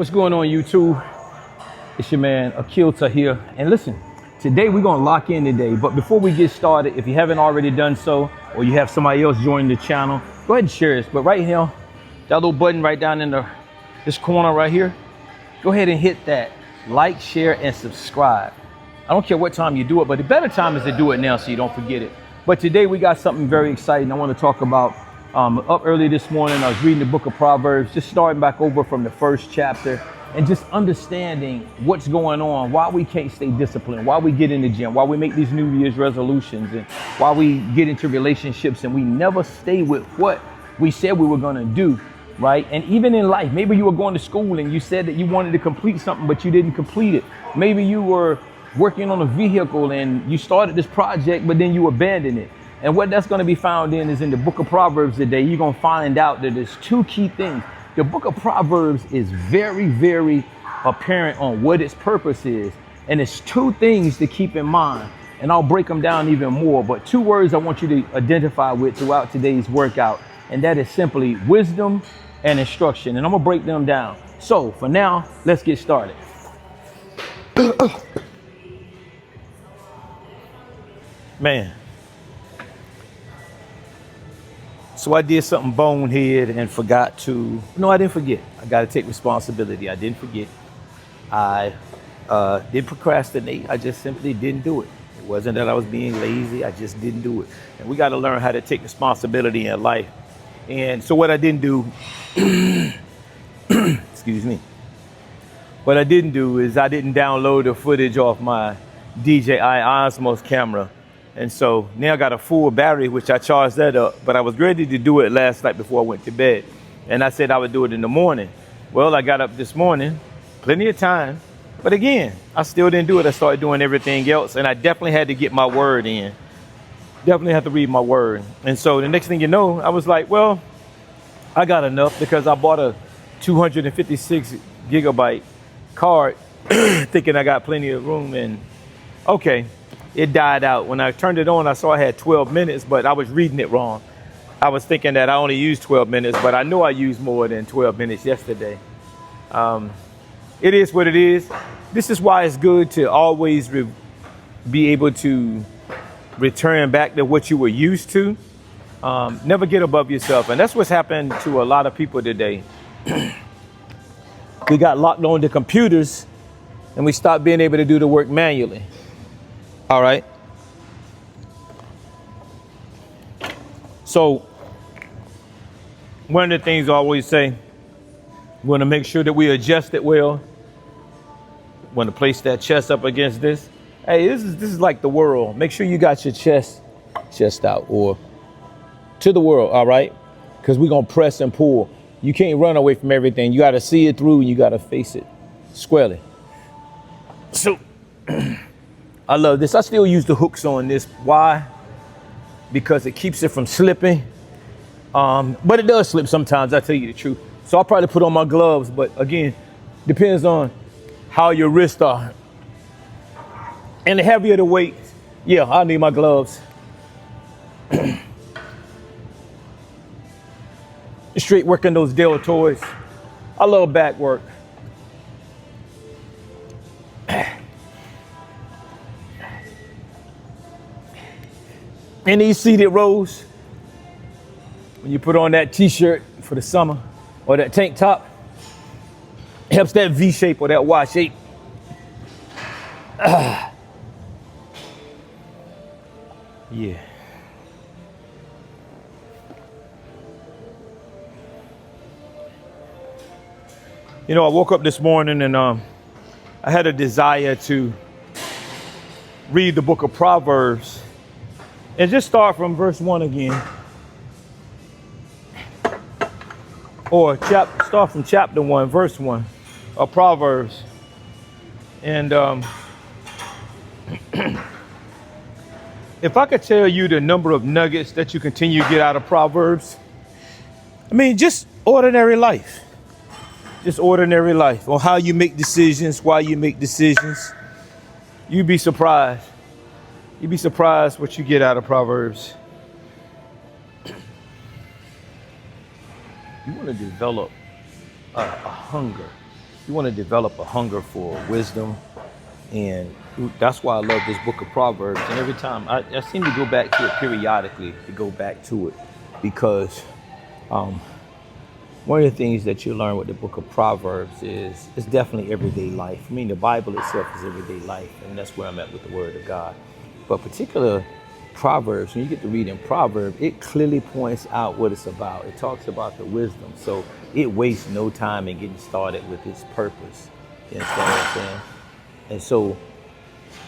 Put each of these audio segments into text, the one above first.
What's going on, YouTube? It's your man AQEEL TAAHIR, and listen, today we're gonna lock in today. But before we get started, if you haven't already done so, or you have somebody else joining the channel, go ahead and share this. But right here, that little button right down in this corner right here, go ahead and hit that like, share, and subscribe. I don't care what time you do it, but the better time is to do it now so you don't forget it. But today we got something very exciting I want to talk about. Up early this morning, I was reading the book of Proverbs, just starting back over from the first chapter and just understanding what's going on, why we can't stay disciplined, why we get in the gym, why we make these New Year's resolutions, and why we get into relationships and we never stay with what we said we were going to do, right? And even in life, maybe you were going to school and you said that you wanted to complete something, but you didn't complete it. Maybe you were working on a vehicle and you started this project, but then you abandoned it. And what that's going to be found in is in the book of Proverbs today. You're going to find out that there's two key things. The book of Proverbs is very, very apparent on what its purpose is. And it's two things to keep in mind. And I'll break them down even more. But two words I want you to identify with throughout today's workout. And that is simply wisdom and instruction. And I'm going to break them down. So for now, let's get started. Man. So I did something bonehead and forgot to, no, I didn't forget. I got to take responsibility. I didn't forget. I didn't procrastinate. I just simply didn't do it. It wasn't that I was being lazy. I just didn't do it. And we got to learn how to take responsibility in life. And so what I didn't do, excuse me. What I didn't do is I didn't download the footage off my DJI Osmos camera. And so now I got a full battery, which I charged that up, but I was ready to do it last night before I went to bed. And I said I would do it in the morning. Well, I got up this morning, plenty of time. But again, I still didn't do it. I started doing everything else. And I definitely had to get my word in. Definitely have to read my word. And so the next thing you know, I was like, well, I got enough because I bought a 256 gigabyte card thinking I got plenty of room. And okay. It died out. When I turned it on, I saw I had 12 minutes, but I was reading it wrong. I was thinking that I only used 12 minutes, but I know I used more than 12 minutes yesterday. It is what it is. This is why it's good to always be able to return back to what you were used to. Never get above yourself. And that's what's happened to a lot of people today. We got locked on the computers and we stopped being able to do the work manually. All right. So one of the things I always say, we want to make sure that we adjust it well. Want to place that chest up against this. Hey, this is like the world. Make sure you got your chest out or to the world. All right. Because we're going to press and pull. You can't run away from everything. You got to see it through and you got to face it squarely. So I love this. I still use the hooks on this. Why? Because it keeps it from slipping. But it does slip sometimes, I tell you the truth. So I'll probably put on my gloves, but again, depends on how your wrists are. And the heavier the weight, yeah, I need my gloves. Straight working those deltoids. I love back work. In these seated rows, when you put on that t-shirt for the summer or that tank top, it helps that V shape or that Y shape. Yeah. You know, I woke up this morning and I had a desire to read the book of Proverbs. And just start from verse 1 again. Or start from chapter 1, verse 1 of Proverbs. And if I could tell you the number of nuggets that you continue to get out of Proverbs, I mean, just ordinary life. Just ordinary life. On how you make decisions, why you make decisions. You'd be surprised. You'd be surprised what you get out of Proverbs. You want to develop a hunger. you want to develop a hunger for wisdom. And that's why I love this book of Proverbs. And every time I seem to go back to it periodically, to go back to it, because one of the things that you learn with the book of Proverbs is it's definitely everyday life. I mean, the Bible itself is everyday life, and that's where I'm at with the Word of God. But particular Proverbs, when you get to read in Proverbs, it clearly points out what it's about. It talks about the wisdom. So it wastes no time in getting started with its purpose. You understand what I'm saying? And so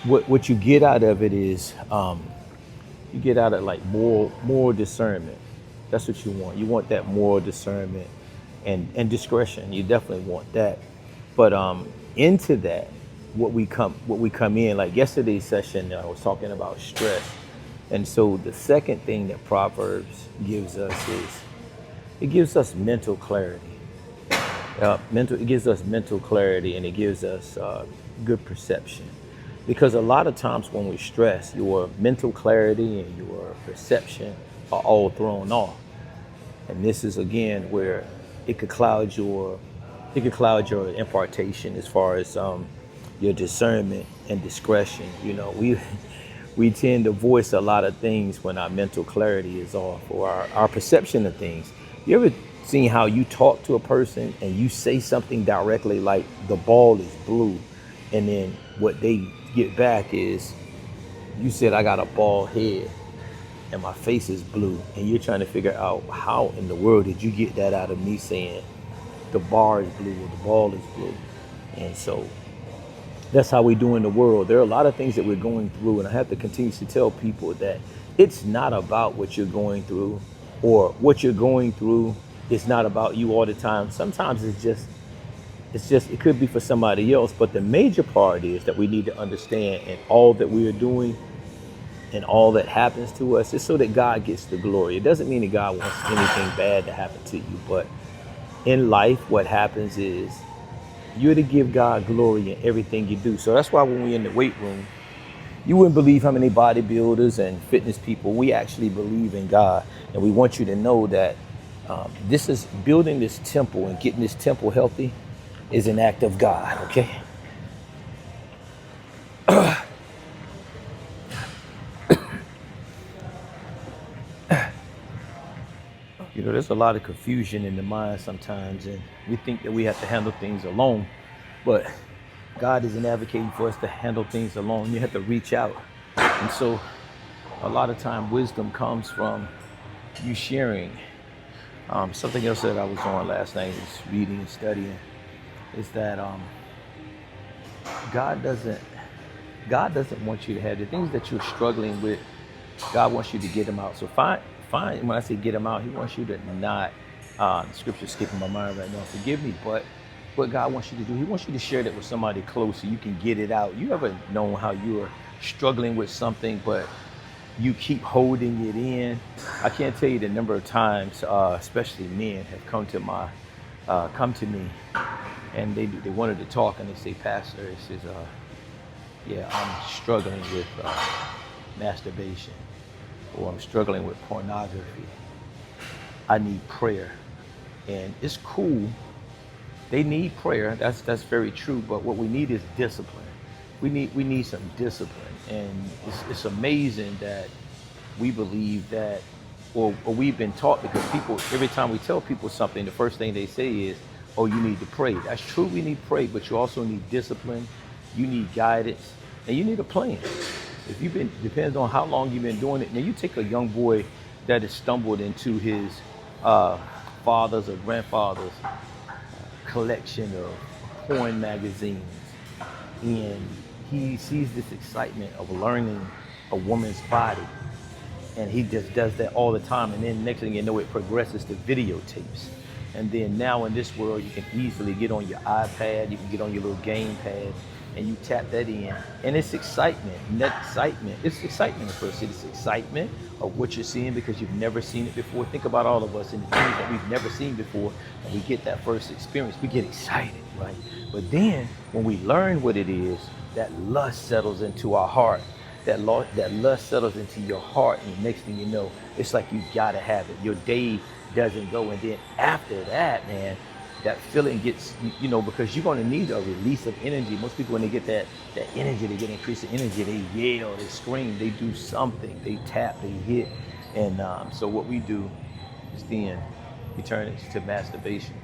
what you get out of it is you get out of like moral discernment. That's what you want. You want that moral discernment and discretion. You definitely want that. But into that, what we come in, like yesterday's session, I was talking about stress. And so the second thing that Proverbs gives us is it gives us mental clarity. It gives us mental clarity, and it gives us good perception. Because a lot of times when we stress, your mental clarity and your perception are all thrown off. And this is again where it could cloud your impartation as far as your discernment and discretion. You know, we tend to voice a lot of things when our mental clarity is off, or our perception of things. You ever seen how you talk to a person and you say something directly like the ball is blue, and then what they get back is you said I got a bald head and my face is blue, and you're trying to figure out how in the world did you get that out of me saying the bar is blue or the ball is blue. And so that's how we do in the world. There are a lot of things that we're going through, and I have to continue to tell people that it's not about what you're going through, or what you're going through is not about you all the time. Sometimes it could be for somebody else, but the major part is that we need to understand in all that we are doing and all that happens to us is so that God gets the glory. It doesn't mean that God wants anything bad to happen to you, but in life, what happens is you're to give God glory in everything you do. So that's why when we're in the weight room, you wouldn't believe how many bodybuilders and fitness people, we actually believe in God. And we want you to know that this is building this temple and getting this temple healthy is an act of God, okay? You know, there's a lot of confusion in the mind sometimes, and we think that we have to handle things alone, but God isn't advocating for us to handle things alone. You have to reach out. And so a lot of time wisdom comes from you sharing. Something else that I was on last night is reading and studying is that God doesn't want you to have the things that you're struggling with. God wants you to get them out. So find, when I say get them out, he wants you to not, the scripture's skipping my mind right now, forgive me, but what God wants you to do, he wants you to share that with somebody close so you can get it out. You ever know how you're struggling with something, but you keep holding it in? I can't tell you the number of times, especially men, have come to me, and they wanted to talk, and they say, Pastor, it says, yeah, I'm struggling with masturbation, or I'm struggling with pornography. I need prayer. And it's cool. They need prayer. That's very true. But what we need is discipline. We need some discipline. And it's amazing that we believe that, or we've been taught, because people, every time we tell people something, the first thing they say is, oh, you need to pray. That's true, we need to pray, but you also need discipline, you need guidance, and you need a plan. If depends on how long you've been doing it. Now you take a young boy that has stumbled into his father's or grandfather's collection of porn magazines, and he sees this excitement of learning a woman's body, and he just does that all the time, and then next thing you know, it progresses to videotapes. And then now in this world, you can easily get on your iPad, you can get on your little game pad, and you tap that in, and it's excitement. And that excitement, it's excitement at first. It's excitement of what you're seeing because you've never seen it before. Think about all of us and the things that we've never seen before, and we get that first experience. We get excited, right? But then when we learn what it is, that lust settles into our heart. That lust settles into your heart, and the next thing you know, it's like you gotta have it. Your day doesn't go, and then after that, man, that feeling gets, because you're going to need a release of energy. Most people, when they get that energy, they get increased energy, they yell, they scream, they do something, they tap, they hit. And so what we do is then we turn it to masturbation.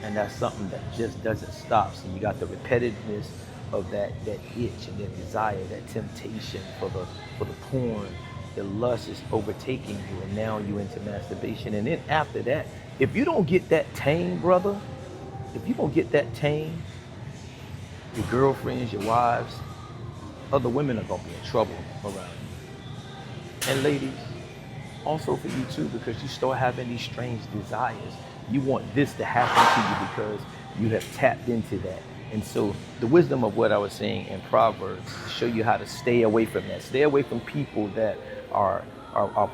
And that's something that just doesn't stop. So you got the repetitiveness of that itch and that desire, that temptation for the porn. The lust is overtaking you, and now you're into masturbation. And then after that, if you don't get that tame, brother, if you don't get that tame, your girlfriends, your wives, other women are gonna be in trouble around you. And ladies, also for you too, because you start having these strange desires. You want this to happen to you because you have tapped into that. And so the wisdom of what I was saying in Proverbs to show you how to stay away from that. Stay away from people that are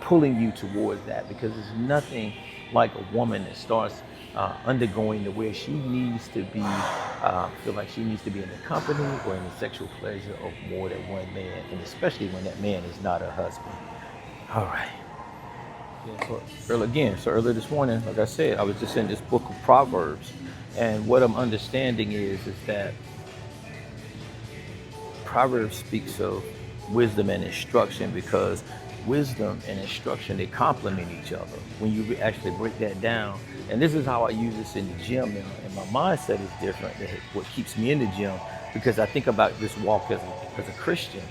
pulling you towards that, because there's nothing like a woman that starts undergoing to where she needs to be, feel like she needs to be in the company or in the sexual pleasure of more than one man, and especially when that man is not her husband. All right. Yeah, so earlier this morning, like I said, I was just in this book of Proverbs, and what I'm understanding is that Proverbs speaks of wisdom and instruction, because wisdom and instruction, they complement each other when you actually break that down. And this is how I use this in the gym now, and my mindset is different. What keeps me in the gym, because I think about this walk as a Christian.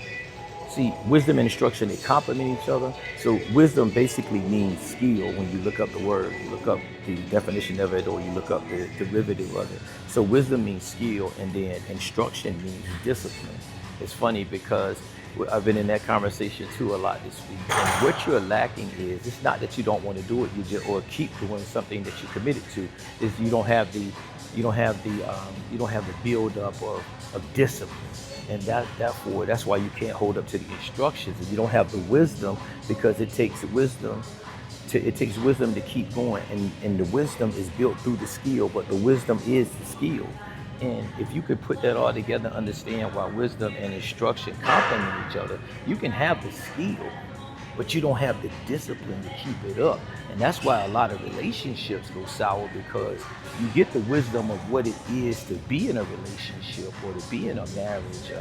See, wisdom and instruction, they complement each other. So wisdom basically means skill. When you look up the word, you look up the definition of it, or you look up the derivative of it. So wisdom means skill, and then instruction means discipline. It's funny because I've been in that conversation too a lot this week. And what you're lacking is, it's not that you don't want to do it, or keep doing something that you're committed to. Is you don't have the build up of discipline. And that's why you can't hold up to the instructions. And you don't have the wisdom, because it takes wisdom to keep going. And the wisdom is built through the skill, but the wisdom is the skill. And if you could put that all together, understand why wisdom and instruction complement each other, you can have the skill, but you don't have the discipline to keep it up. And that's why a lot of relationships go sour, because you get the wisdom of what it is to be in a relationship, or to be in a marriage,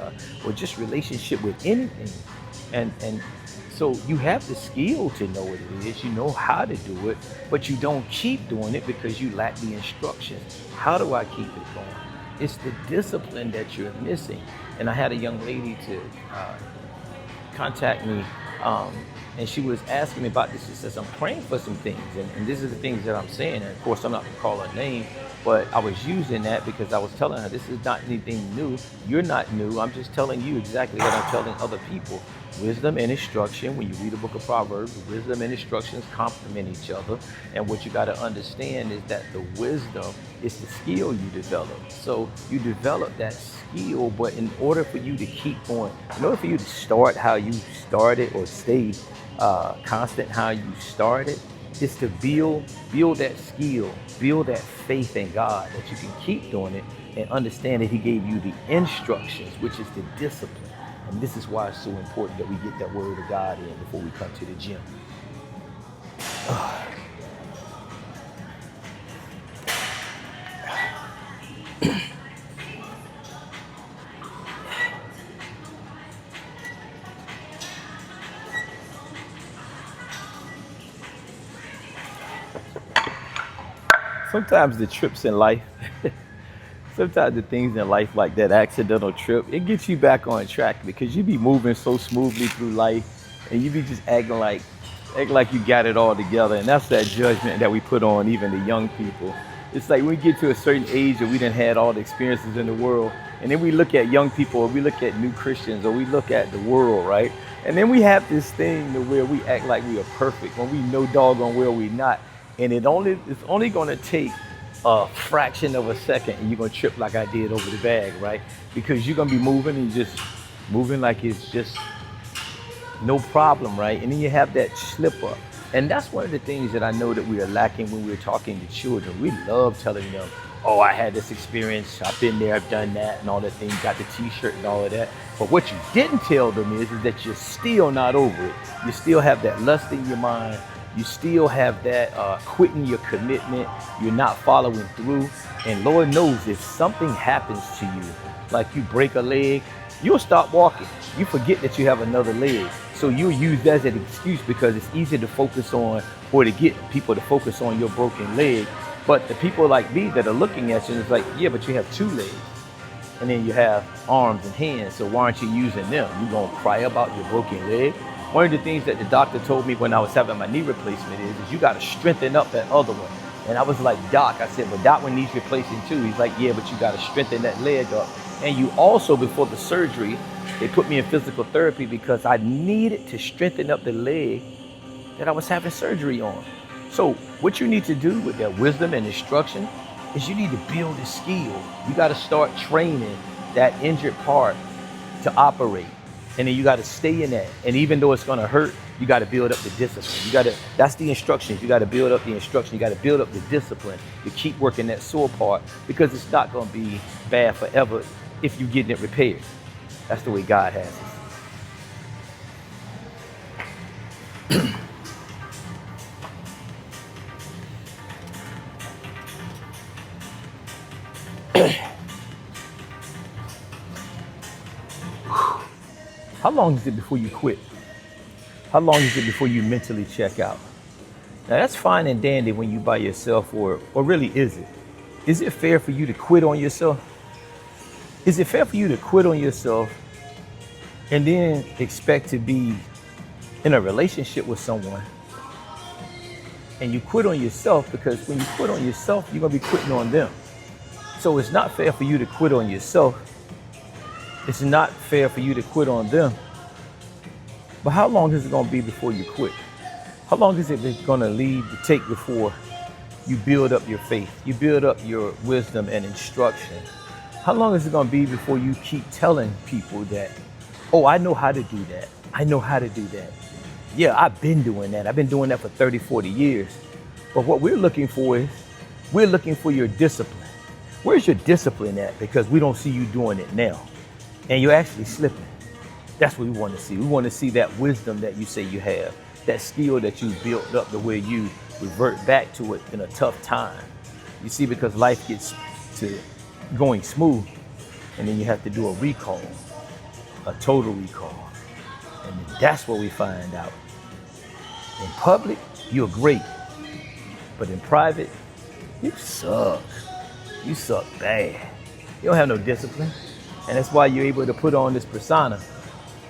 or just relationship with anything. And so you have the skill to know what it is, you know how to do it, but you don't keep doing it because you lack the instructions. How do I keep it going? It's the discipline that you're missing. And I had a young lady to contact me, and she was asking me about this. She says, I'm praying for some things, and this is the things that I'm saying. And of course, I'm not gonna call her name, but I was using that because I was telling her, this is not anything new. You're not new. I'm just telling you exactly what I'm telling other people. Wisdom and instruction, when you read the book of Proverbs, wisdom and instructions complement each other. And what you got to understand is that the wisdom is the skill you develop. So you develop that skill, but in order for you to keep going, in order for you to start how you started, or stay constant how you started, is to build that skill, build that faith in God that you can keep doing it, and understand that He gave you the instructions, which is the discipline. And this is why it's so important that we get that word of God in before we come to the gym. Sometimes the trips in life, sometimes the things in life, like that accidental trip, it gets you back on track, because you be moving so smoothly through life, and you be just acting like you got it all together. And that's that judgment that we put on even the young people. It's like we get to a certain age and we done had all the experiences in the world, and then we look at young people, or we look at new Christians, or we look at the world, right? And then we have this thing to where we act like we are perfect when we know doggone well we not. And it's only gonna take a fraction of a second, and you're gonna trip like I did over the bag, right? Because you're gonna be moving and just moving like it's just no problem, right? And then you have that slip up. And that's one of the things that I know that we are lacking when we're talking to children. We love telling them, oh, I had this experience, I've been there, I've done that, and all that thing, got the t-shirt and all of that. But what you didn't tell them is that you're still not over it. You still have that lust in your mind. you still have that quitting your commitment, you're not following through. And Lord knows if something happens to you, like you break a leg, you'll stop walking. You forget that you have another leg. So you'll use that as an excuse because it's easy to focus on, or to get people to focus on your broken leg. But the people like me that are looking at you, it's like, yeah, but you have two legs. And then you have arms and hands, so why aren't you using them? You're gonna cry about your broken leg? One of the things that the doctor told me when I was having my knee replacement is you gotta strengthen up that other one. And I was like, Doc, I said, but that one needs replacing too. He's like, yeah, but you gotta strengthen that leg up. And you also, before the surgery, they put me in physical therapy because I needed to strengthen up the leg that I was having surgery on. So what you need to do with that wisdom and instruction is you need to build a skill. You got to start training that injured part to operate. And then you got to stay in that. And even though it's going to hurt, you got to build up the discipline. That's the instructions. You got to build up the instruction. You got to build up the discipline to keep working that sore part, because it's not going to be bad forever if you're getting it repaired. That's the way God has it. How long is it before you quit? How long is it before you mentally check out? Now that's fine and dandy when you by yourself, or really is it? Is it fair for you to quit on yourself? Is it fair for you to quit on yourself and then expect to be in a relationship with someone? And you quit on yourself, because when you quit on yourself, you're gonna be quitting on them. So it's not fair for you to quit on yourself. It's not fair for you to quit on them. But how long is it going to be before you quit? How long is it going to take before you build up your faith? You build up your wisdom and instruction. How long is it going to be before you keep telling people that, oh, I know how to do that. I know how to do that. Yeah, I've been doing that. I've been doing that for 30, 40 years. But what we're looking for is, we're looking for your discipline. Where's your discipline at? Because we don't see you doing it now. And you're actually slipping. That's what we want to see. We want to see that wisdom that you say you have, that skill that you built up, the way you revert back to it in a tough time. You see, because life gets to going smooth, and then you have to do a recall, a total recall. And that's what we find out. In public, you're great. But in private, you suck. You suck bad. You don't have no discipline. And that's why you're able to put on this persona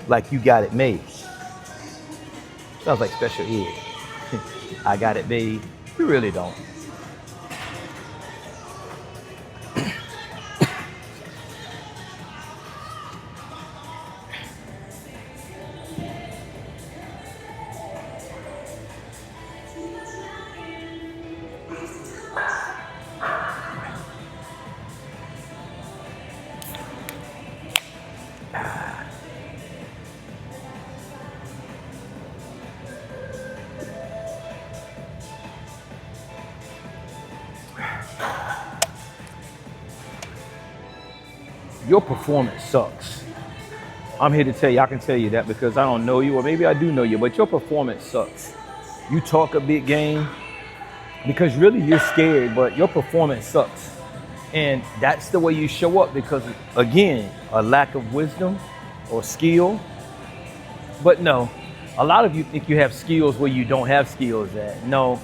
like you got it made. Sounds like special ed. I got it made. You really don't. Your performance sucks. I'm here to tell you, I can tell you that because I don't know you, or maybe I do know you, but your performance sucks. You talk a big game because really you're scared, but your performance sucks. And that's the way you show up, because again, a lack of wisdom or skill. But no, a lot of you think you have skills where you don't have skills at. No,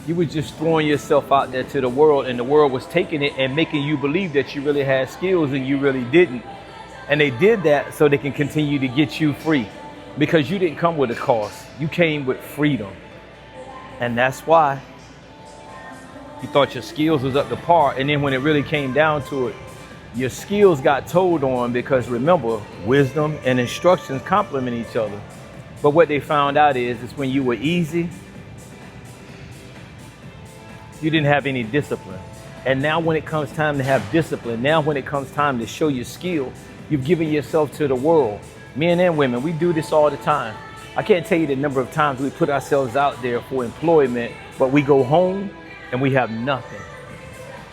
you were just throwing yourself out there to the world, and the world was taking it and making you believe that you really had skills and you really didn't. And they did that so they can continue to get you free, because you didn't come with a cost. You came with freedom. And that's why you thought your skills was up to par. And then when it really came down to it, your skills got told on, because remember, wisdom and instructions complement each other. But what they found out is when you were easy, you didn't have any discipline. And now when it comes time to have discipline, now when it comes time to show your skill, you've given yourself to the world. Men and women, we do this all the time. I can't tell you the number of times we put ourselves out there for employment, but we go home and we have nothing.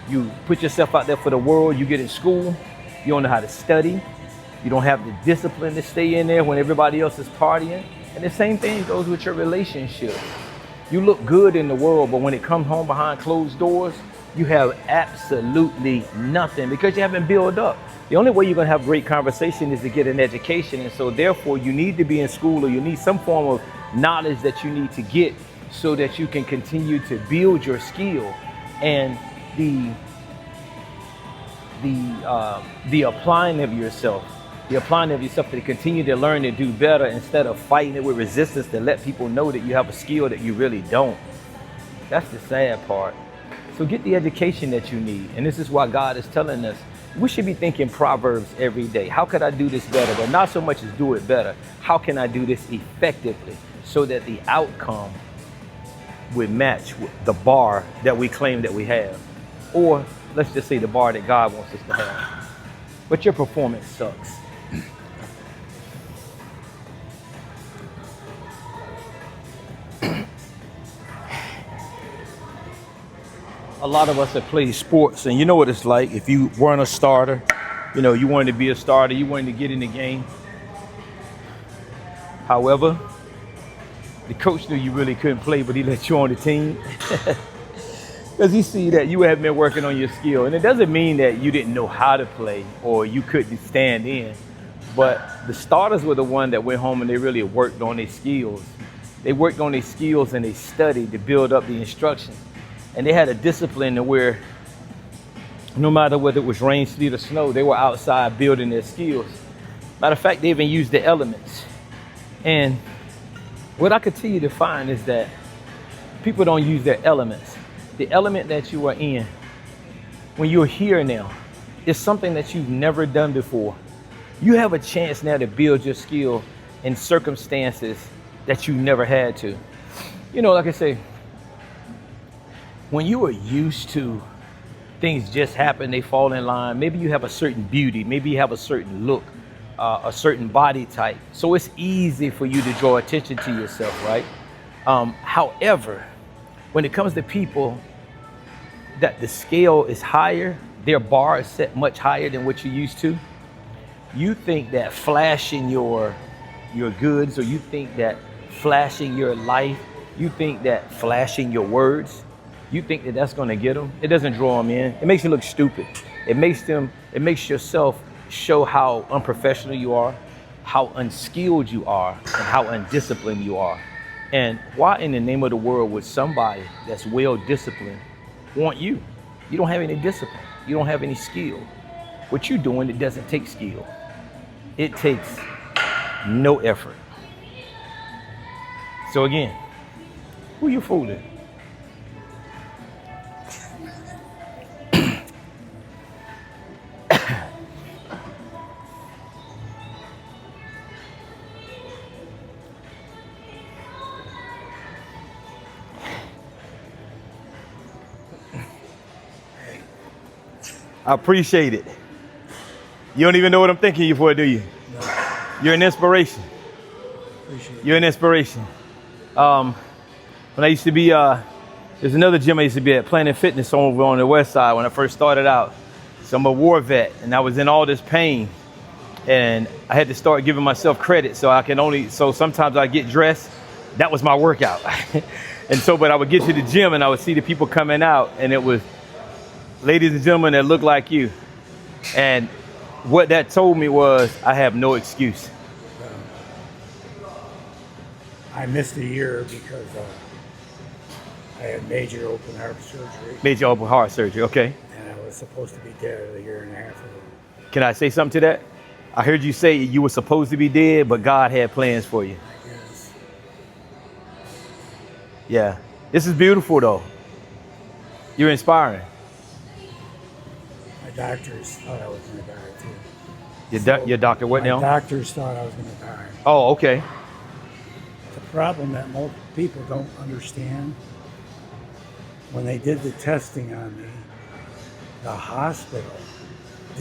You put yourself out there for the world, you get in school, you don't know how to study, you don't have the discipline to stay in there when everybody else is partying. And the same thing goes with your relationship. You look good in the world, but when it comes home behind closed doors, you have absolutely nothing because you haven't built up. The only way you're going to have great conversation is to get an education. And so therefore you need to be in school, or you need some form of knowledge that you need to get so that you can continue to build your skill. And the applying of yourself, to continue to learn to do better instead of fighting it with resistance to let people know that you have a skill that you really don't. That's the sad part. So get the education that you need. And this is why God is telling us we should be thinking Proverbs every day. How could I do this better? But not so much as do it better. How can I do this effectively so that the outcome would match the bar that we claim that we have? Or let's just say the bar that God wants us to have. But your performance sucks. A lot of us have played sports, and you know what it's like. If you weren't a starter, you know, you wanted to be a starter, you wanted to get in the game. However, the coach knew you really couldn't play, but he let you on the team. Because he see that you have been working on your skill. And it doesn't mean that you didn't know how to play or you couldn't stand in. But the starters were the one that went home and they really worked on their skills. They worked on their skills and they studied to build up the instruction. And they had a discipline to where no matter whether it was rain, sleet, or snow, they were outside building their skills. Matter of fact, they even used the elements. And what I continue to find is that people don't use their elements. The element that you are in, when you're here now, is something that you've never done before. You have a chance now to build your skill in circumstances that you never had to. You know, like I say, when you are used to things just happen, they fall in line. Maybe you have a certain beauty, maybe you have a certain look, a certain body type. So it's easy for you to draw attention to yourself, right? However, when it comes to people that the scale is higher, their bar is set much higher than what you're used to, you think that flashing your goods, or you think that flashing your life, you think that flashing your words, you think that that's going to get them. It doesn't draw them in. It makes you look stupid. It makes yourself show how unprofessional you are, how unskilled you are, and how undisciplined you are. And why in the name of the world would somebody that's well disciplined want you? You don't have any discipline. You don't have any skill. What you're doing, it doesn't take skill. It takes no effort. So again, who you fooling? I appreciate it. You don't even know what I'm thanking you for, do you? No. You're an inspiration. Appreciate it. You're an inspiration. When I used to be, there's another gym I used to be at, Planet Fitness over on the west side when I first started out. So I'm a war vet, and I was in all this pain. And I had to start giving myself credit, so sometimes I get dressed. That was my workout. And so, but I would get to the gym and I would see the people coming out, and it was ladies and gentlemen that look like you. And what that told me was I have no excuse. I missed a year because I had major open heart surgery. Major open heart surgery, okay. And I was supposed to be dead a year and a half ago. Can I say something to that? I heard you say you were supposed to be dead, but God had plans for you. Yes. Yeah. This is beautiful though. You're inspiring. My doctors thought I was going to die too. Your doctor what now? My doctors thought I was going to die. Oh, okay. The problem that most people don't understand, when they did the testing on me, the hospital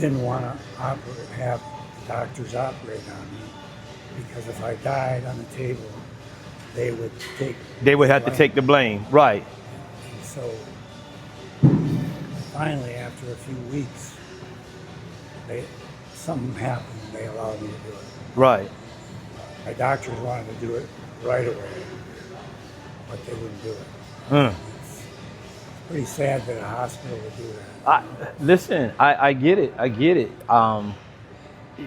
didn't want to have the doctors operate on me, because if I died on the table, they would have to take the blame, right? And so finally, after a few weeks, something happened and they allowed me to do it. Right. My doctors wanted to do it right away. but they wouldn't do it. Mm. It's pretty sad that a hospital would do that. Listen, I get it. I get it.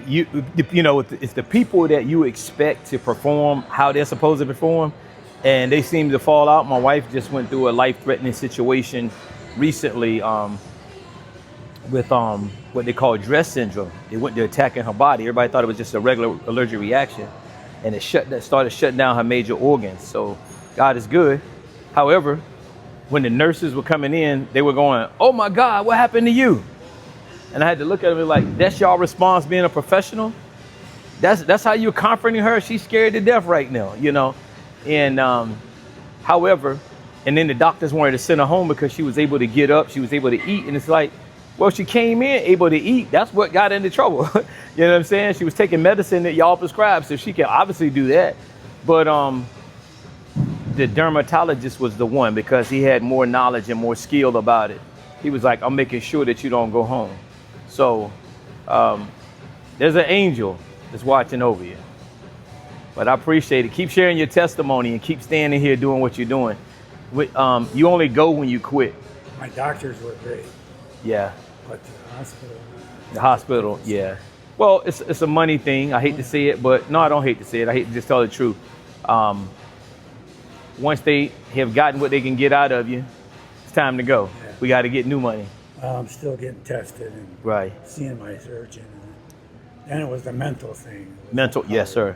You know, it's the people that you expect to perform how they're supposed to perform, and they seem to fall out. My wife just went through a life-threatening situation recently with what they call dress syndrome. It went to attacking her body. Everybody thought it was just a regular allergic reaction, and it started shutting down her major organs. So God is good. However, when the nurses were coming in, they were going, "Oh my God, what happened to you?" And I had to look at them and be like, "That's y'all response being a professional? That's how you're comforting her? She's scared to death right now, you know?" And however, and then the doctors wanted to send her home because she was able to get up, she was able to eat. And it's like, well, she came in able to eat. That's what got her into trouble. You know what I'm saying? She was taking medicine that y'all prescribed, so she can obviously do that. But the dermatologist was the one, because he had more knowledge and more skill about it. He was like, "I'm making sure that you don't go home." So there's an angel that's watching over you. But I appreciate it. Keep sharing your testimony and keep standing here doing what you're doing. You only go when you quit. My doctors were great, Yeah. but the hospital. The hospital, yeah. Well, it's a money thing. I hate to say it, but no, I don't hate to say it. I hate to just tell the truth. Once they have gotten what they can get out of you, it's time to go. Yeah. We got to get new money. I'm still getting tested and Right. seeing my surgeon. And then it was the mental thing. It was Mental, the yes, sir.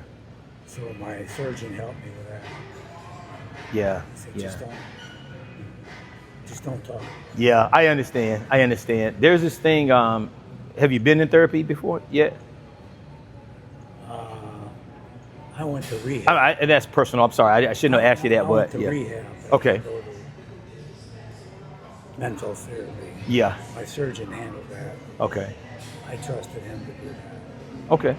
So my surgeon helped me with that. Yeah. He said, Yeah. just don't talk. Yeah, I understand. I understand. There's this thing. Have you been in therapy before yet? I went to rehab. And that's personal. I'm sorry. I shouldn't have asked you that, I went but to yeah. rehab. Okay. I go to mental therapy. Yeah. My surgeon handled that. Okay. I trusted him to do that. Okay.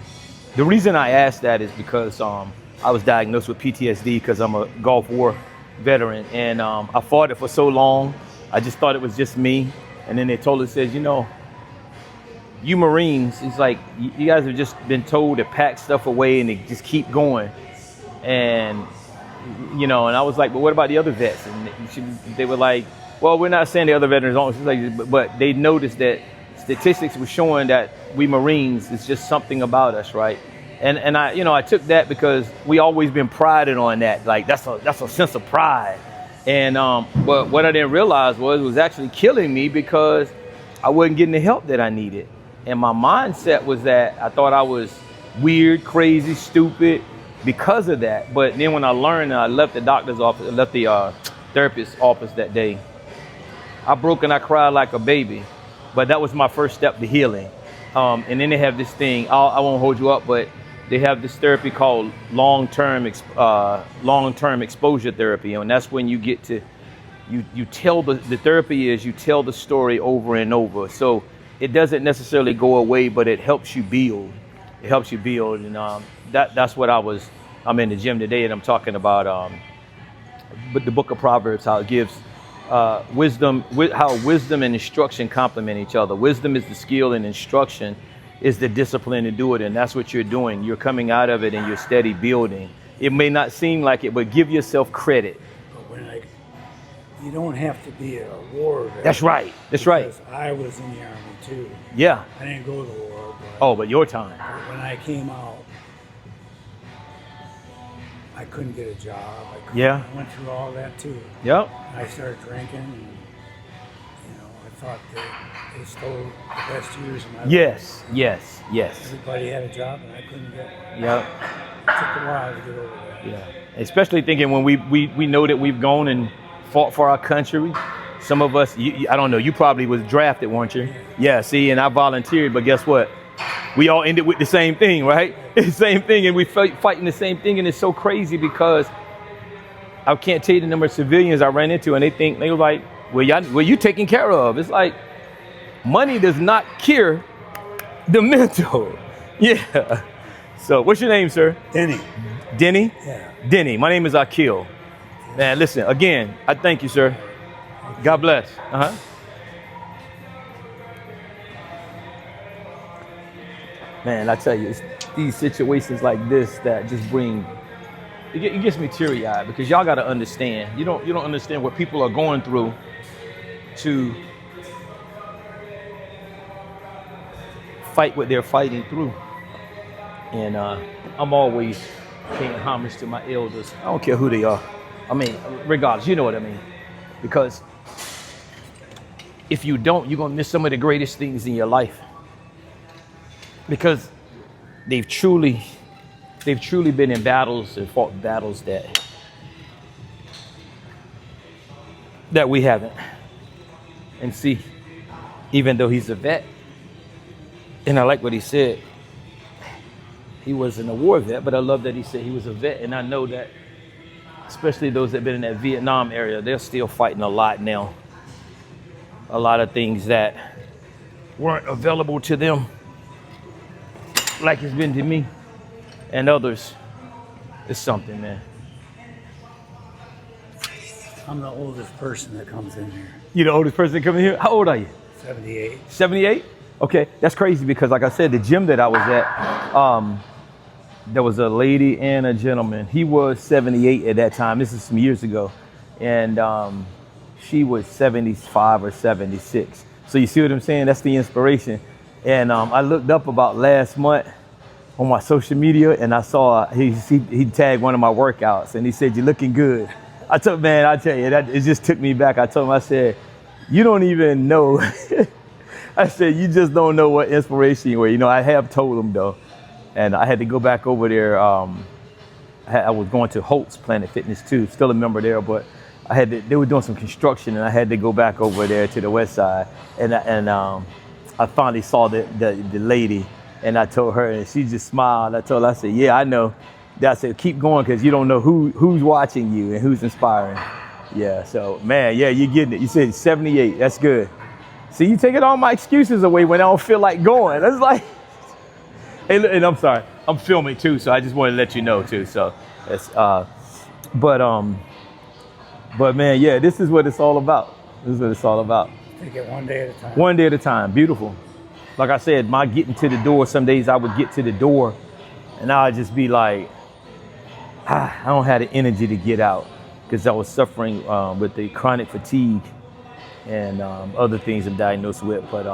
The reason I asked that is because I was diagnosed with PTSD because I'm a Gulf War veteran, and I fought it for so long. I just thought it was just me, and then they told us, says, you know, you Marines, it's like you guys have just been told to pack stuff away and to just keep going, and you know. And I was like, but what about the other vets? And they were like, well, we're not saying the other veterans don't, like, but they noticed that statistics were showing that we Marines, it's just something about us, right? And I, you know, I took that because we always been prided on that. Like that's a sense of pride. And but what I didn't realize was it was actually killing me because I wasn't getting the help that I needed. And my mindset was that I thought I was weird, crazy, stupid because of that. But then when I learned, I left the doctor's office, I left the therapist's office that day. I broke and I cried like a baby. But that was my first step to healing. And then they have this thing, I won't hold you up, but they have this therapy called long-term exposure therapy. And that's when you get to, you tell the therapy is you tell the story over and over. So it doesn't necessarily go away, but it helps you build. It helps you build. And that's what I'm in the gym today, and I'm talking about but the book of Proverbs, how it gives wisdom, how wisdom and instruction complement each other. Wisdom is the skill, and instruction is the discipline to do it. And that's what you're doing. You're coming out of it and you're steady building. It may not seem like it, but give yourself credit. But you don't have to be a war vet. That's right. That's right. Because I was in the Army too. Yeah. I didn't go to war. But your time. When I came out, I couldn't get a job. Yeah. I went through all that too. Yep. I started drinking, and I thought they stole the best years of my life. Yes. Everybody had a job, and I couldn't get it. Yep. It took a while to get over that. Yeah. Especially thinking when we know that we've gone and fought for our country. Some of us, I don't know, you probably was drafted, weren't you? Yeah, see, and I volunteered, but guess what? We all ended with the same thing, right? It's the same thing, and we fighting the same thing, and it's so crazy because I can't tell you the number of civilians I ran into, and they were like, well, you taken care of. It's like, money does not cure the mental. Yeah. So what's your name, sir? Denny. Denny? Yeah. Denny. My name is AQEEL. Man, listen, again, I thank you, sir. God bless. Man, I tell you, it's these situations like this that just bring it gets me teary-eyed because y'all got to understand. You don't understand what people are going through to fight what they're fighting through. And I'm always paying homage to my elders. I don't care who they are. I mean, regardless, you know what I mean. Because if you don't, you're gonna miss some of the greatest things in your life. Because they've truly been in battles and fought battles that we haven't. And see, even though he's a vet, and I like what he said, he wasn't a war vet, but I love that he said he was a vet. And I know that, especially those that have been in that Vietnam area, they're still fighting a lot now. A lot of things that weren't available to them, like it's been to me and others. It's something, man. I'm the oldest person that comes in here. You're the oldest person that comes in here? How old are you? 78. 78? Okay, that's crazy because like I said, the gym that I was at, there was a lady and a gentleman. He was 78 at that time. This is some years ago. And she was 75 or 76. So you see what I'm saying? That's the inspiration. And I looked up about last month on my social media and I saw he tagged one of my workouts and he said, "You're looking good." I told, man, I tell you, it just took me back. I told him, I said, "You don't even know." I said, "You just don't know what inspiration you were." You know, I have told him though. And I had to go back over there. I was going to Holt's Planet Fitness too, still a member there, but they were doing some construction and I had to go back over there to the west side. And I finally saw the lady and I told her and she just smiled. I told her, I said, "Yeah, I know." I said, "Keep going because you don't know who's watching you and who's inspiring." Yeah, so man, yeah, you're getting it. You said 78, that's good. See, you taking all my excuses away when I don't feel like going. That's like, hey, and I'm sorry, I'm filming too, so I just wanted to let you know too. So that's, but man, yeah, this is what it's all about. This is what it's all about. Take it one day at a time. One day at a time, beautiful. Like I said, my getting to the door, some days I would get to the door and I would just be like, I don't have the energy to get out because I was suffering with the chronic fatigue and other things I'm diagnosed with. But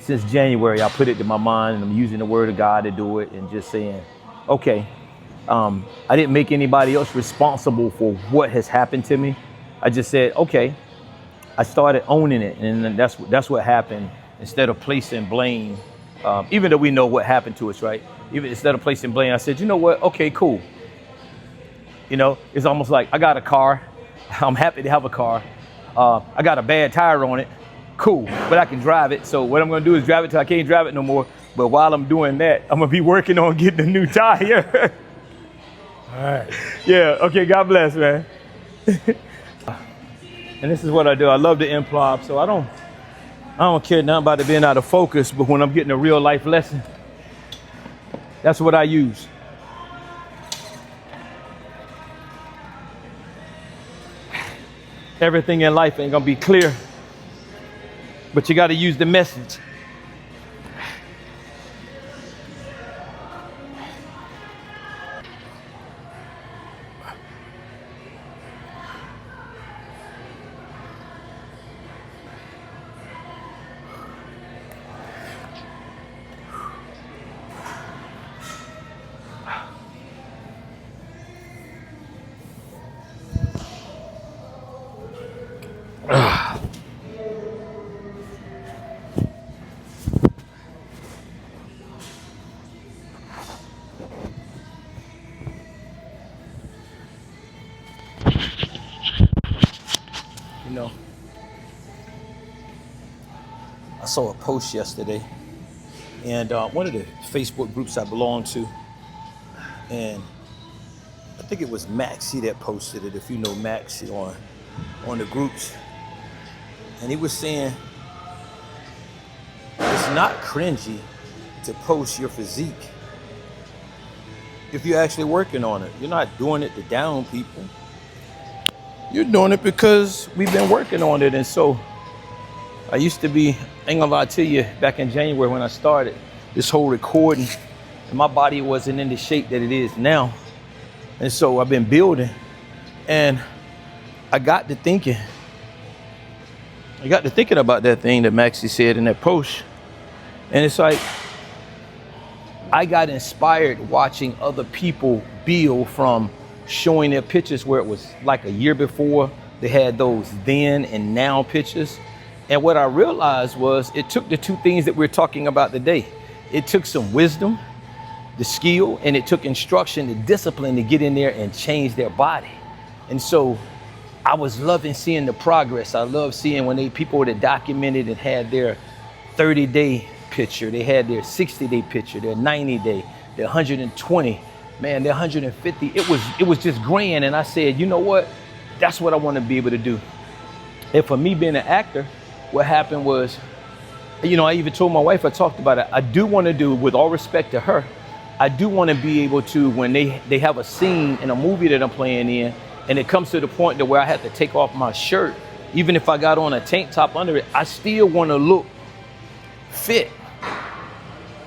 since January, I put it to my mind and I'm using the word of God to do it and just saying, okay, I didn't make anybody else responsible for what has happened to me. I just said, okay, I started owning it. And that's what happened. Instead of placing blame, even though we know what happened to us, right? Even instead of placing blame, I said, you know what? Okay, cool. You know, it's almost like I got a car. I'm happy to have a car. I got a bad tire on it. Cool, but I can drive it. So what I'm gonna do is drive it till I can't drive it no more. But while I'm doing that, I'm gonna be working on getting a new tire. All right. Yeah, okay, God bless, man. And this is what I do. I love the improv, so I don't care nothing about it being out of focus, but when I'm getting a real life lesson, that's what I use. Everything in life ain't gonna be clear, but you gotta use the message. You know, I saw a post yesterday, and one of the Facebook groups I belong to, and I think it was Maxie that posted it. If you know Maxie on the groups, and he was saying it's not cringy to post your physique if you're actually working on it. You're not doing it to down people. You're doing it because we've been working on it. And so I used to be, I ain't gonna lie to you, back in January when I started this whole recording, and my body wasn't in the shape that it is now. And so I've been building, and I got to thinking about that thing that Maxie said in that post. And it's like, I got inspired watching other people build, from showing their pictures where it was like a year before they had those then and now pictures. And what I realized was it took the two things that we're talking about today. It took some wisdom, the skill, and it took instruction, the discipline to get in there and change their body. And so I was loving seeing the progress. I love seeing when people that documented and had their 30-day picture, they had their 60-day picture, their 90-day, their 120, man, their 150. It was just grand. And I said, you know what? That's what I want to be able to do. And for me being an actor, what happened was, you know, I even told my wife, I talked about it. I do want to do, with all respect to her, I do want to be able to, when they have a scene in a movie that I'm playing in, and it comes to the point to where I have to take off my shirt, even if I got on a tank top under it, I still want to look fit.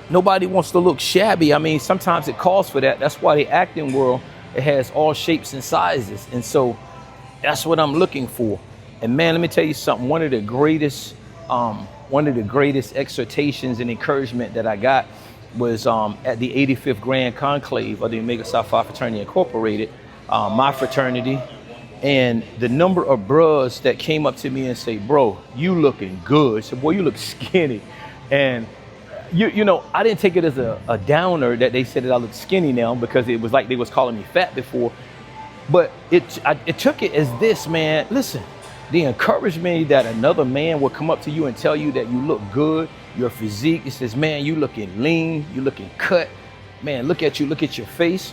Nobody wants to look shabby. I mean, sometimes it calls for that. That's why the acting world, it has all shapes and sizes. And so that's what I'm looking for. And man, let me tell you something. One of the greatest exhortations and encouragement that I got was at the 85th Grand Conclave of the Omega Psi Phi Fraternity Incorporated, my fraternity. And the number of bros that came up to me and say, bro, you looking good. I said, boy, you look skinny. And you know, I didn't take it as a downer that they said that I look skinny now, because it was like they was calling me fat before. But it took it as this, man. Listen, the encouragement that another man will come up to you and tell you that you look good, your physique. It says, man, you looking lean, you looking cut. Man, look at you, look at your face.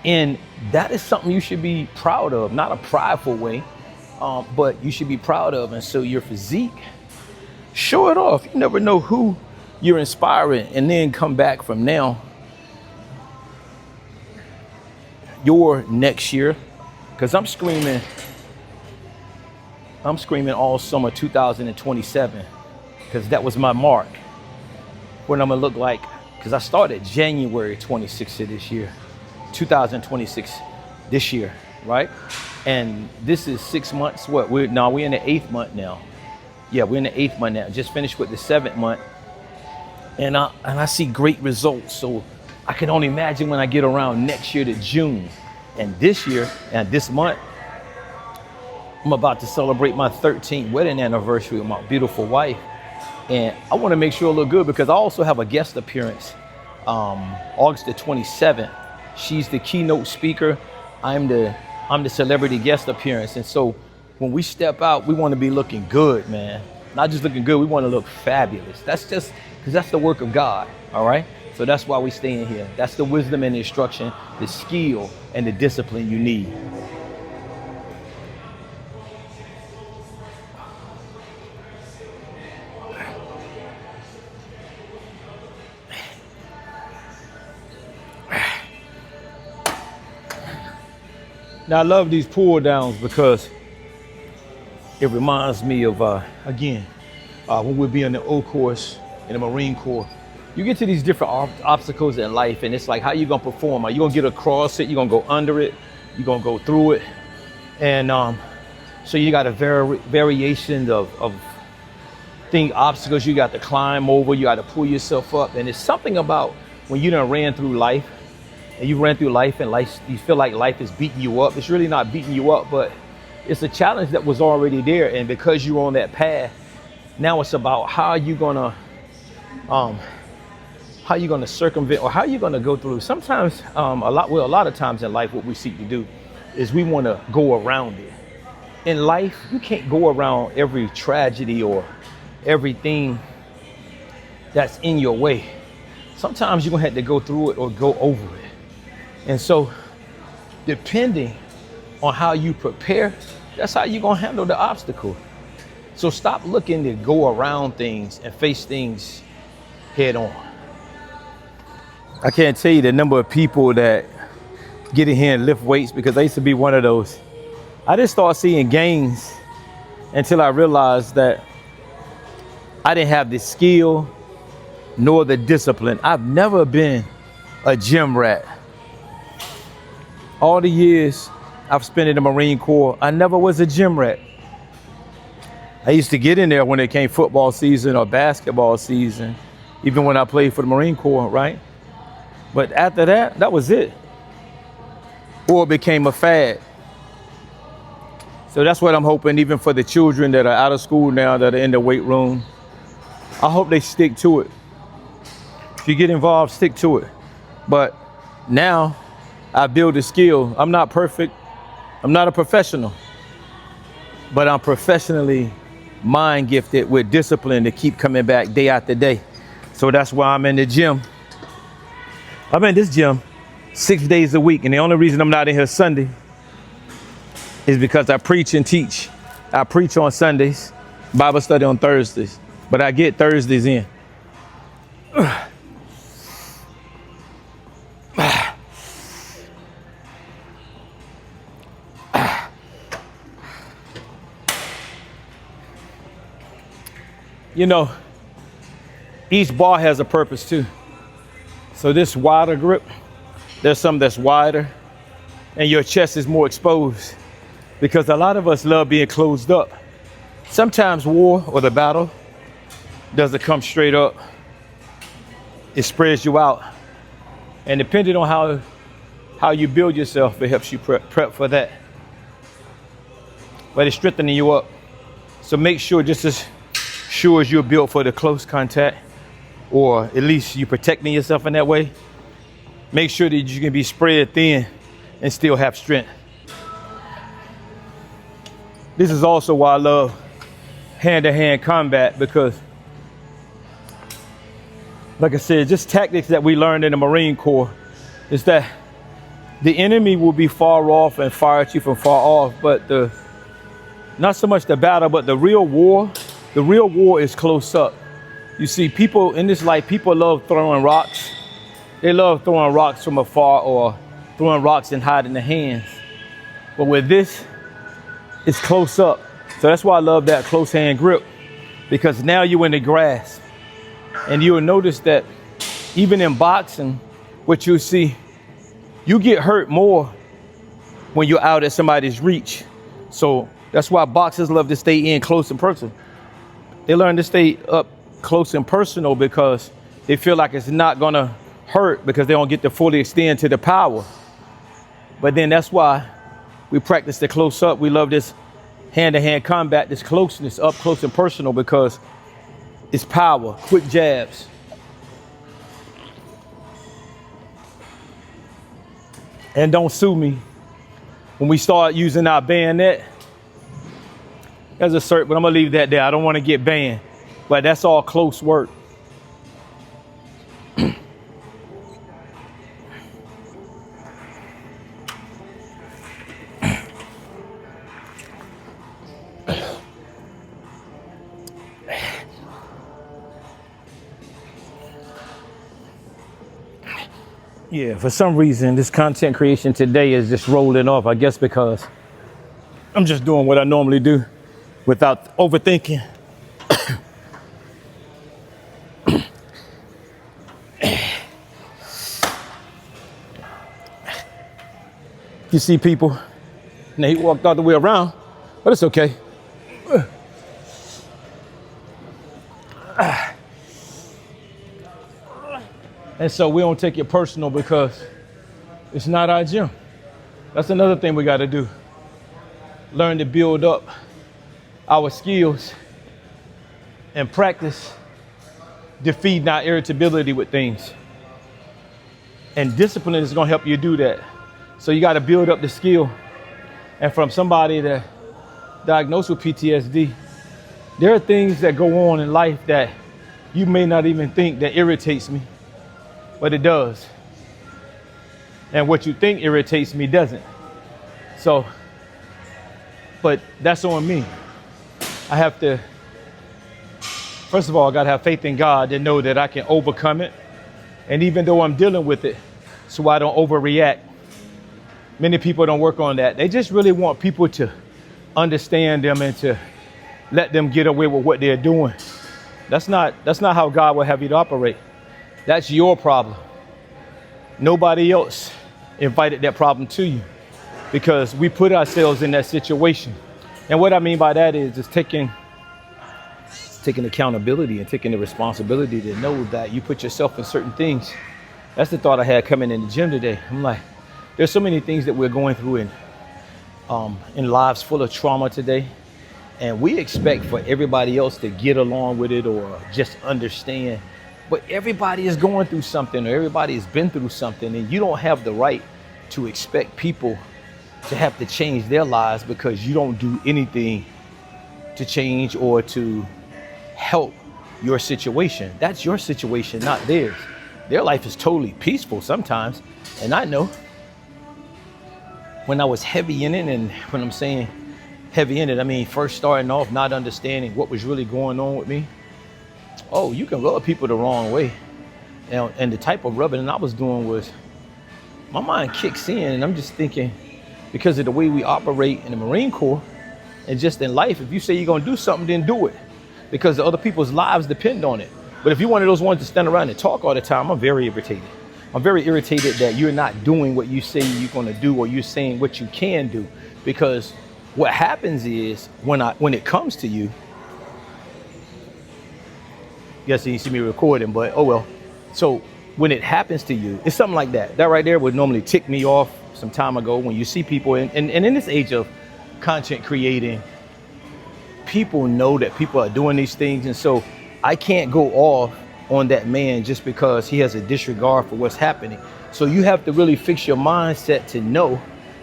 And that is something you should be proud of, not a prideful way, but you should be proud of. And so your physique, show it off. You never know who you're inspiring. And then come back from now, your next year, because I'm screaming all summer 2027, because that was my mark, what I'm gonna look like, because I started January 26th of this year, 2026 this year, right? And this is 6 months. We're in the 8th month now. Yeah, we're in the 8th month now. Just finished with the 7th month, and I see great results. So I can only imagine when I get around next year to June, and this year and this month, I'm about to celebrate my 13th wedding anniversary with my beautiful wife. And I want to make sure I look good, because I also have a guest appearance August the 27th. She's the keynote speaker. I'm the celebrity guest appearance. And so when we step out, we want to be looking good, man. Not just looking good, we want to look fabulous. That's just because that's the work of God, all right? So that's why we stay in here. That's the wisdom and the instruction, the skill and the discipline you need. Now I love these pull downs because it reminds me of, again, when we'll be on the O course in the Marine Corps, you get to these different obstacles in life, and it's like, how you gonna perform? Are you gonna get across it? You gonna go under it? You gonna go through it? And so you got a variation of obstacles you got to climb over, you got to pull yourself up. And it's something about when you done ran through life, and you ran through life, and life, you feel like life is beating you up. It's really not beating you up, but it's a challenge that was already there. And because you're on that path, now it's about how you gonna circumvent, or how you gonna go through. Sometimes, a lot of times in life, what we seek to do is we want to go around it. In life, you can't go around every tragedy or everything that's in your way. Sometimes you're gonna have to go through it or go over it. And so, depending on how you prepare, that's how you're gonna handle the obstacle. So stop looking to go around things and face things head on. I can't tell you the number of people that get in here and lift weights, because I used to be one of those. I didn't start seeing gains until I realized that I didn't have the skill nor the discipline. I've never been a gym rat. All the years I've spent in the Marine Corps, I never was a gym rat. I used to get in there when it came football season or basketball season, even when I played for the Marine Corps, right? But after that, that was it. Or it became a fad. So that's what I'm hoping, even for the children that are out of school now, that are in the weight room. I hope they stick to it. If you get involved, stick to it. But now I build a skill. I'm not perfect. I'm not a professional. But I'm professionally mind gifted with discipline to keep coming back day after day. So that's why I'm in the gym. I'm in this gym 6 days a week. And the only reason I'm not in here Sunday is because I preach and teach. I preach on Sundays, Bible study on Thursdays, but I get Thursdays in. You know, each bar has a purpose too. So this wider grip, there's some that's wider and your chest is more exposed, because a lot of us love being closed up. Sometimes war or the battle doesn't come straight up. It spreads you out. And depending on how you build yourself, it helps you prep for that. But it's strengthening you up. So make sure, just as sure as you're built for the close contact, or at least you're protecting yourself in that way, make sure that you can be spread thin and still have strength. This is also why I love hand-to-hand combat, because, like I said, just tactics that we learned in the Marine Corps is that the enemy will be far off and fire at you from far off, but not so much the battle, but the real war is close up. You see, people in this life, people love throwing rocks. They love throwing rocks from afar or throwing rocks and hiding the hands. But with this, it's close up. So that's why I love that close hand grip, because now you're in the grasp. And you'll notice that even in boxing, what you see, you get hurt more when you're out at somebody's reach. So that's why boxers love to stay in close and personal. They learn to stay up close and personal because they feel like it's not gonna hurt, because they don't get to fully extend to the power. But then that's why we practice the close up. We love this hand-to-hand combat, this closeness, up close and personal, because it's power, quick jabs. And don't sue me when we start using our bayonet. There's a cert, but I'm gonna leave that there. I don't want to get banned, but that's all close work. Yeah, for some reason, this content creation today is just rolling off. I guess because I'm just doing what I normally do without overthinking. You see people, and he walked all the way around, but it's okay. And so we don't take it personal because it's not our gym. That's another thing we got to do. Learn to build up our skills and practice defeating our irritability with things. And discipline is going to help you do that. So you got to build up the skill. And from somebody that diagnosed with PTSD, there are things that go on in life that you may not even think that irritates me, but it does. And what you think irritates me doesn't. So, but that's on me. I have to, first of all, I got to have faith in God to know that I can overcome it. And even though I'm dealing with it, so I don't overreact. Many people don't work on that. They just really want people to understand them and to let them get away with what they're doing. That's not how God will have you to operate. That's your problem. Nobody else invited that problem to you, because we put ourselves in that situation. And what I mean by that is just taking accountability and taking the responsibility to know that you put yourself in certain things. That's the thought I had coming in the gym today. I'm like, there's so many things that we're going through in lives full of trauma today. And we expect for everybody else to get along with it or just understand. But everybody is going through something, or everybody has been through something, and you don't have the right to expect people to have to change their lives because you don't do anything to change or to help your situation. That's your situation, not theirs. Their life is totally peaceful sometimes. And I know when I was heavy in it, and when I'm saying heavy in it, I mean first starting off not understanding what was really going on with me. Oh, you can rub people the wrong way. And the type of rubbing I was doing was, my mind kicks in and I'm just thinking, because of the way we operate in the Marine Corps and just in life, if you say you're gonna do something, then do it, because the other people's lives depend on it. But if you're one of those ones to stand around and talk all the time, I'm very irritated. I'm very irritated that you're not doing what you say you're gonna do, or you're saying what you can do. Because what happens is when it comes to you, yes, you see me recording, but oh well. So when it happens to you, it's something like that. That right there would normally tick me off some time ago, when you see people, and in this age of content creating, people know that people are doing these things. And so I can't go off on that man just because he has a disregard for what's happening. So you have to really fix your mindset to know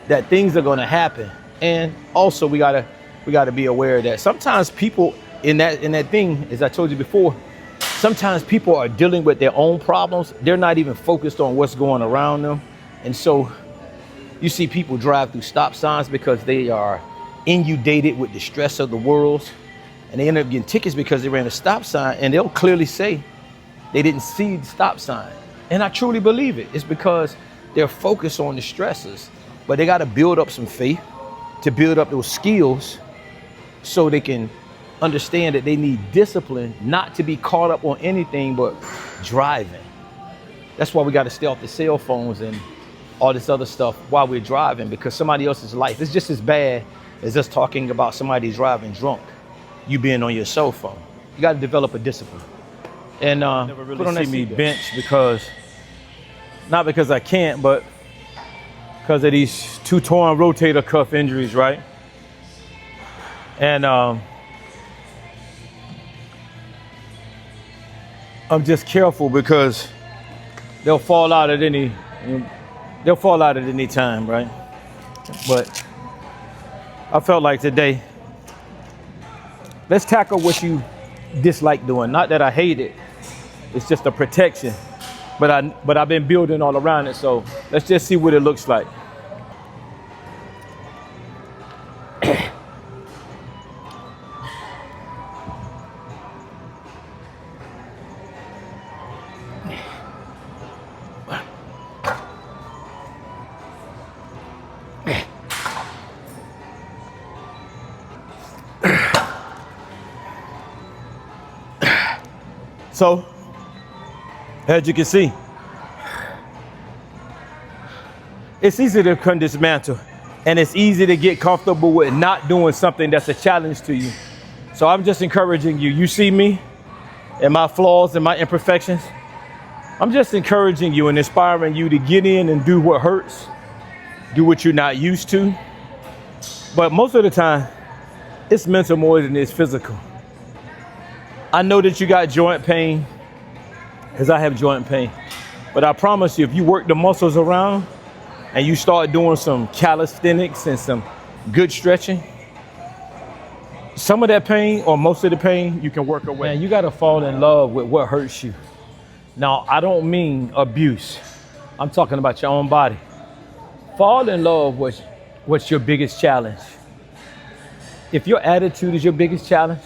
that things are going to happen. And also we gotta be aware that sometimes people in that thing, as I told you before, sometimes people are dealing with their own problems. They're not even focused on what's going around them. And so you see people drive through stop signs because they are inundated with the stress of the world, and they end up getting tickets because they ran a stop sign, and they'll clearly say they didn't see the stop sign. And I truly believe it. It's because they're focused on the stresses, but they got to build up some faith to build up those skills so they can understand that they need discipline, not to be caught up on anything but driving. That's why we got to stay off the cell phones and all this other stuff while we're driving, because somebody else's life is just as bad as us talking about somebody driving drunk, you being on your cell phone. You got to develop a discipline. And never really put on see me bench, because not because I can't, but because of these 2 torn rotator cuff injuries, right? And I'm just careful because they'll fall out at any time, right? But I felt like today, let's tackle what you dislike doing. Not that I hate it, it's just a protection. But I've been building all around it, so let's just see what it looks like. So, as you can see, it's easy to dismantle, and it's easy to get comfortable with not doing something that's a challenge to you. So I'm just encouraging you. You see me and my flaws and my imperfections. I'm just encouraging you and inspiring you to get in and do what hurts, do what you're not used to. But most of the time, it's mental more than it's physical. I know that you got joint pain, because I have joint pain. But I promise you, if you work the muscles around and you start doing some calisthenics and some good stretching, some of that pain, or most of the pain, you can work away. Man, you gotta fall in love with what hurts you. Now, I don't mean abuse. I'm talking about your own body. Fall in love with what's your biggest challenge. If your attitude is your biggest challenge,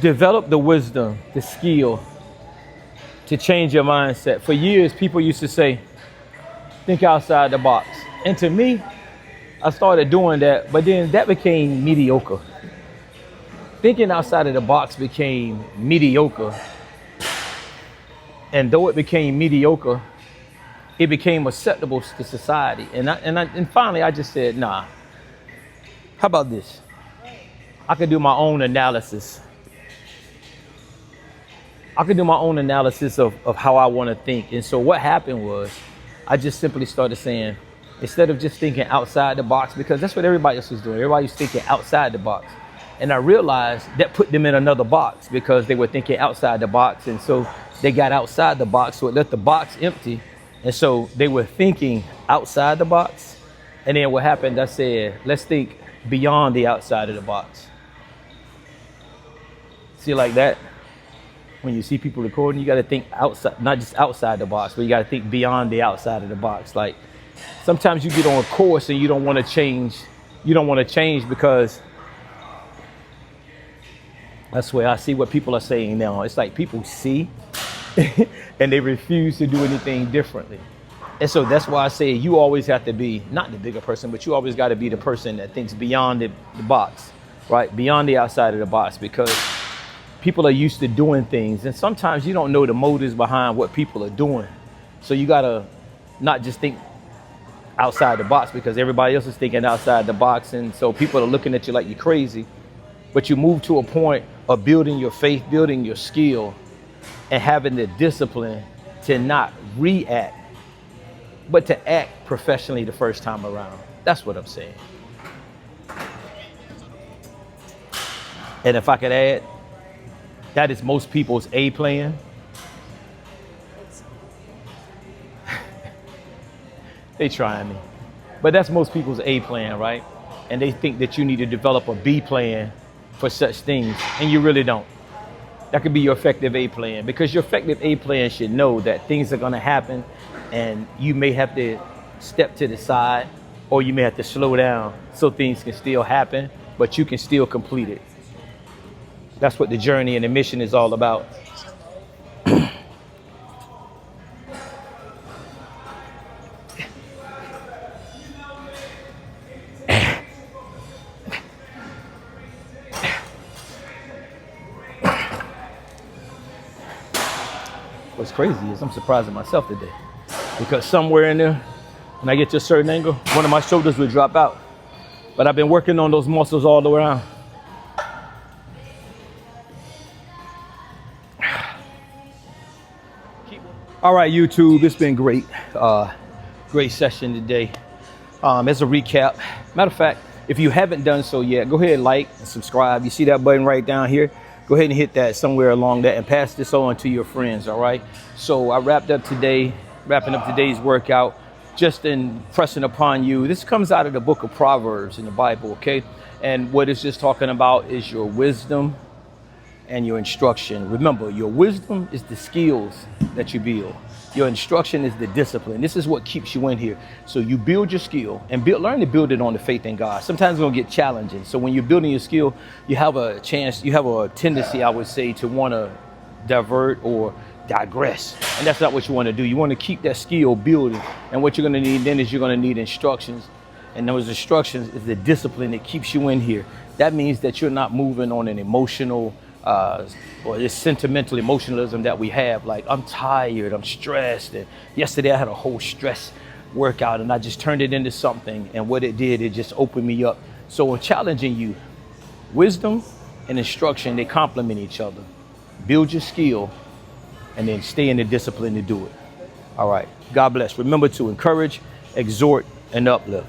develop the wisdom, the skill to change your mindset. For years, people used to say, think outside the box. And to me, I started doing that, but then that became mediocre. Thinking outside of the box became mediocre. And though it became mediocre, it became acceptable to society. And finally, I just said, nah, how about this? I could do my own analysis. I could do my own analysis of how I want to think. And so what happened was I just simply started saying, instead of just thinking outside the box, because that's what everybody else was doing. Everybody was thinking outside the box. And I realized that put them in another box because they were thinking outside the box. And so they got outside the box, so it left the box empty. And so they were thinking outside the box. And then what happened, I said, let's think beyond the outside of the box. See, like that? When you see people recording, you got to think outside, not just outside the box, but you got to think beyond the outside of the box. Like sometimes you get on a course and you don't want to change. You don't want to change because that's where I see what people are saying now. It's like people see and they refuse to do anything differently. And so that's why I say you always have to be not the bigger person, but you always got to be the person that thinks beyond the box, right? Beyond the outside of the box, because people are used to doing things, and sometimes you don't know the motives behind what people are doing. So you gotta not just think outside the box because everybody else is thinking outside the box, and so people are looking at you like you're crazy. But you move to a point of building your faith, building your skill, and having the discipline to not react, but to act professionally the first time around. That's what I'm saying. And if I could add, that is most people's A plan. They trying me. But that's most people's A plan, right? And they think that you need to develop a B plan for such things, and you really don't. That could be your effective A plan, because your effective A plan should know that things are gonna happen and you may have to step to the side or you may have to slow down so things can still happen, but you can still complete it. That's what the journey and the mission is all about. What's crazy is I'm surprising myself today, because somewhere in there, when I get to a certain angle, one of my shoulders would drop out. But I've been working on those muscles all the way around. All right, YouTube, it's been great. Great session today. As a recap, matter of fact, if you haven't done so yet, go ahead and like and subscribe. You see that button right down here? Go ahead and hit that somewhere along that and pass this on to your friends, all right? So I wrapping up today's workout, just in pressing upon you. This comes out of the book of Proverbs in the Bible, okay? And what it's just talking about is your wisdom and your instruction. Remember, your wisdom is the skills that you build. Your instruction is the discipline. This is what keeps you in here. So you build your skill and learn to build it on the faith in God. Sometimes it's gonna get challenging. So when you're building your skill, you have a tendency, I would say, to wanna divert or digress. And that's not what you wanna do. You wanna keep that skill building. And what you're gonna need then is you're gonna need instructions. And those instructions is the discipline that keeps you in here. That means that you're not moving on an emotional or this sentimental emotionalism that we have, like I'm tired, I'm stressed, and yesterday I had a whole stress workout and I just turned it into something, and what it did, it just opened me up. So in challenging you, wisdom and instruction, they complement each other. Build your skill and then stay in the discipline to do it. All right, God bless. Remember to encourage, exhort, and uplift.